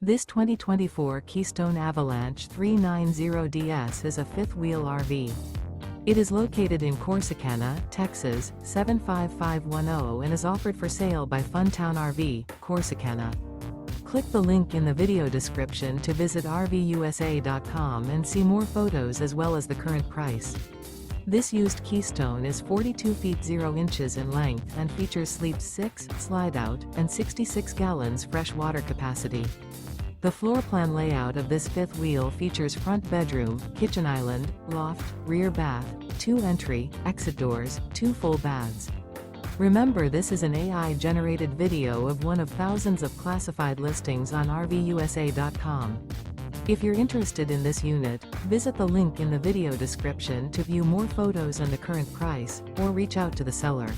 This 2024 Keystone Avalanche 390DS is a fifth-wheel RV. It is located in Corsicana, Texas, 75510 and is offered for sale by Funtown RV, Corsicana. Click the link in the video description to visit RVUSA.com and see more photos as well as the current price. This used Keystone is 42 feet 0 inches in length and features sleep 6, slide-out, and 66 gallons fresh water capacity. The floor plan layout of this fifth wheel features front bedroom, kitchen island, loft, rear bath, 2 entry, exit doors, 2 full baths. Remember, this is an AI-generated video of one of thousands of classified listings on RVUSA.com. If you're interested in this unit, visit the link in the video description to view more photos and the current price, or reach out to the seller.